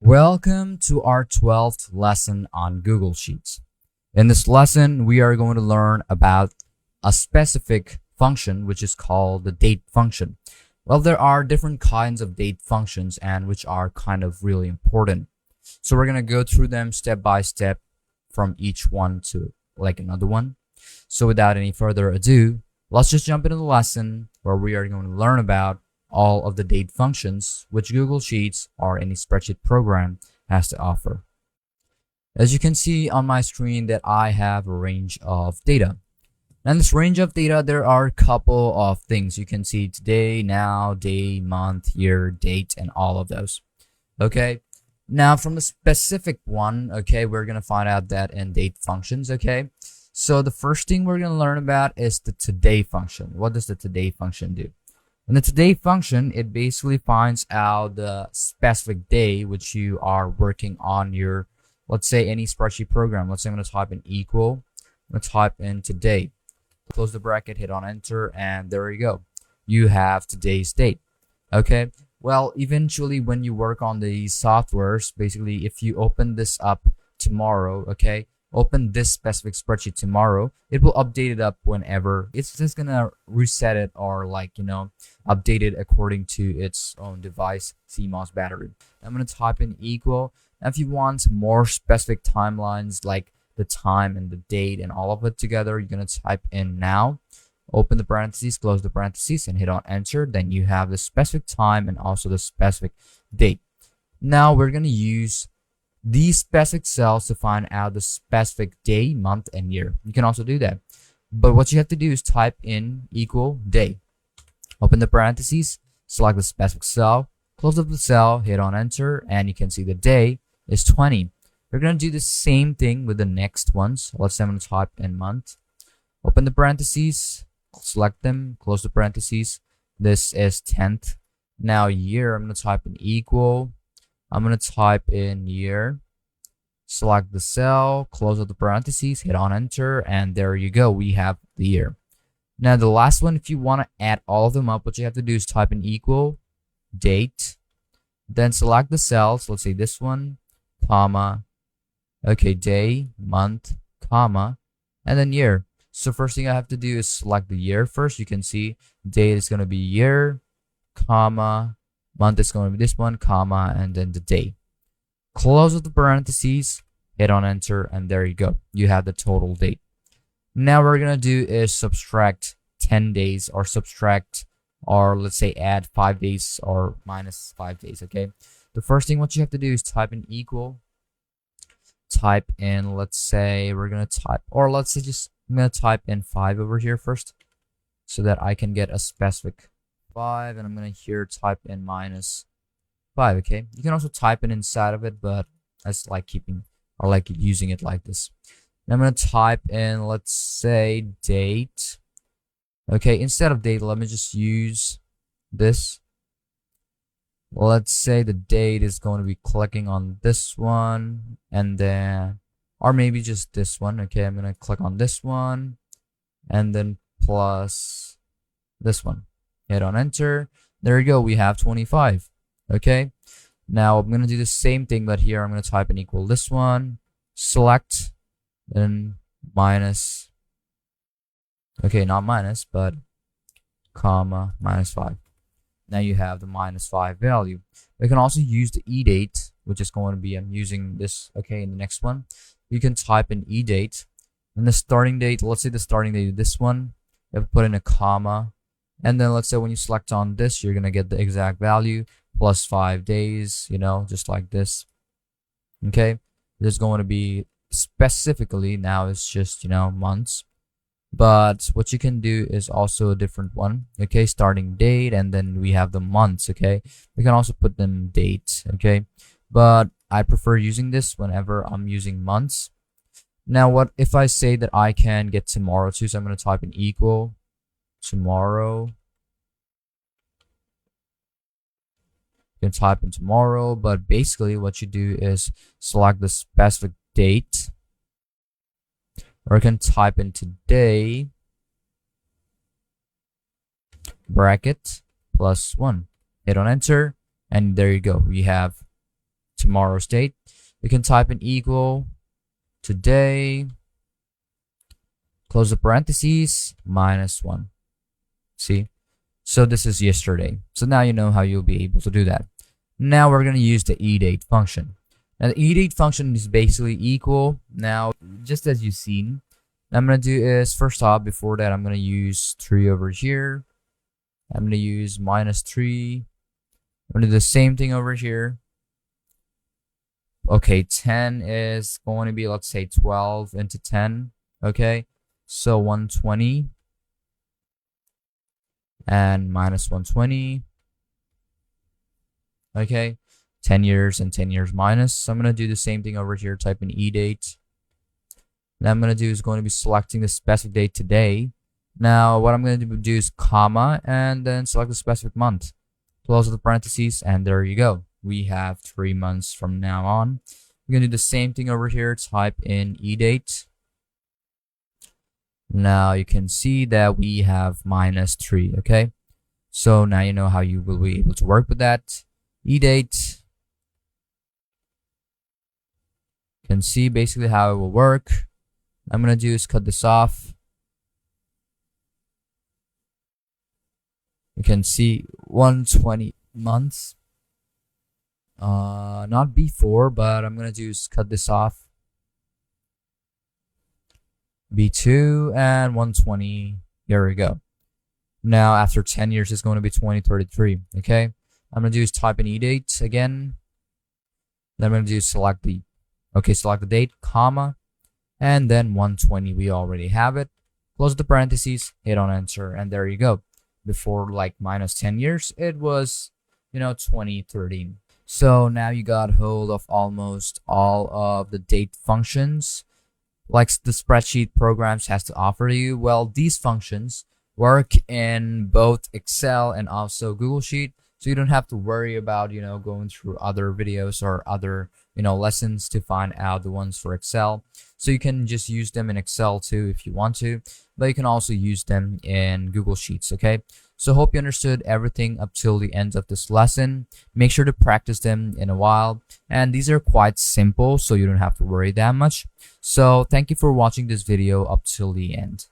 Welcome to our 12th lesson on Google Sheets. In this lesson, we are going to learn about a specific function which is called the date function. Well, there are different kinds of date functions and which are kind of really important. So we're going to go through them step by step from each one to like another one. So without any further ado, let's just jump into the lesson where we are going to learn about all of the date functions which Google Sheets or any spreadsheet program has to offer. As you can see on my screen that I have a range of data. And this range of data, there are a couple of things. You can see today, now, day, month, year, date, and all of those. Okay. Now from the specific one, okay, we're going to find out that in date functions, okay. So the first thing we're going to learn about is the today function. What does the today function do? In the today function, it basically finds out the specific day which you are working on your, let's say, any spreadsheet program. Let's say I'm going to type in equal. I'm going to type in today. Close the bracket, hit on enter, and there you go. You have today's date. Okay. Well, eventually when you work on these softwares, basically if you open this up tomorrow, okay, open this specific spreadsheet tomorrow, it will update it up whenever. It's just gonna reset it or update it according to its own device CMOS battery. I'm gonna type in equal. Now if you want more specific timelines like the time and the date and all of it together, you're gonna type in now. Open the parentheses, close the parentheses, and hit on enter. Then you have the specific time and also the specific date. Now we're gonna use these specific cells to find out the specific day, month, and year. You can also do that. But what you have to do is type in equal day. Open the parentheses, select the specific cell, close up the cell, hit on enter, and you can see the day is 20. We're going to do the same thing with the next ones. Let's say I'm going to type in month. Open the parentheses, select them, close the parentheses. This is 10th. Now year, I'm going to type in equal. I'm going to type in year, select the cell, close out the parentheses, hit on enter, and there you go. We have the year. Now the last one, if you want to add all of them up, what you have to do is type in equal, date, then select the cells. Let's say this one, comma, okay, day, month, comma, and then year. So first thing I have to do is select the year first. You can see date is going to be year, comma, month is going to be this one, comma, and then the day. Close with the parentheses, hit on enter, and there you go. You have the total date. Now what we're going to do is subtract 10 days or subtract, or let's say add 5 days or minus 5 days, okay? The first thing what you have to do is type in equal, type in, let's say we're going to type, or let's say just, I'm going to type in 5 over here first so that I can get a specific 5, and I'm going to here type in minus 5, okay? You can also type it inside of it, but I just like keeping or like using it like this. And I'm going to type in, let's say, date. Okay, instead of date, let me just use this. Let's say the date is going to be clicking on this one, and then, or maybe just this one. Okay, I'm going to click on this one, and then plus this one. Hit on enter. There you go. We have 25. Okay. Now I'm going to do the same thing, but here I'm going to type in equal this one, select, then minus, okay, not minus, but comma, minus 5. Now you have the minus 5 value. We can also use the edate, which is going to be, I'm using this, okay, in the next one. You can type in edate. And the starting date, let's say the starting date is this one. You have to put in a comma. And then let's say when you select on this, you're going to get the exact value plus 5 days, just like this. Okay. There's going to be specifically, now it's just, months. But what you can do is also a different one. Okay. Starting date, and then we have the months. Okay. We can also put them date. Okay. But I prefer using this whenever I'm using months. Now, what if I say that I can get tomorrow too? So I'm going to type in equal tomorrow. You can type in tomorrow, but basically what you do is select the specific date, or you can type in today, bracket, +1. Hit on enter, and there you go. We have tomorrow's date. You can type in equal today, close the parentheses, -1. See? So this is yesterday. So now you know how you'll be able to do that. Now we're going to use the edate function. Now the edate function is basically equal. Now, just as you've seen, what I'm going to do is, first off, before that, I'm going to use 3 over here. I'm going to use -3. I'm going to do the same thing over here. Okay, 10 is going to be, let's say, 12 into 10. Okay, so 120 and -120. Okay, 10 years and 10 years minus. So I'm going to do the same thing over here, type in edate. And I'm going to do is going to be selecting the specific date today. Now, what I'm going to do is comma and then select the specific month. Close the parentheses, and there you go. We have 3 months from now on. We're going to do the same thing over here, type in edate. Now you can see that we have -3, okay? So now you know how you will be able to work with that. Edate. You can see basically how it will work. I'm going to do is cut this off. You can see 120 months. Not before, but I'm going to do is cut this off. B2 and 120. Here we go. Now after 10 years, it's going to be 2033. Okay. I'm going to do is type in edate again. Then I'm going to do select the date, comma, and then 120. We already have it. Close the parentheses, hit on enter, and there you go. Before like -10 years, it was 2013. So now you got hold of almost all of the date functions like the spreadsheet programs has to offer you. Well, these functions work in both Excel and also Google Sheet, so you don't have to worry about going through other videos or other lessons to find out the ones for Excel. So you can just use them in Excel too if you want to, but you can also use them in Google Sheets. Okay, so hope you understood everything up till the end of this lesson. Make sure to practice them in a while, and these are quite simple, so you don't have to worry that much. So thank you for watching this video up till the end.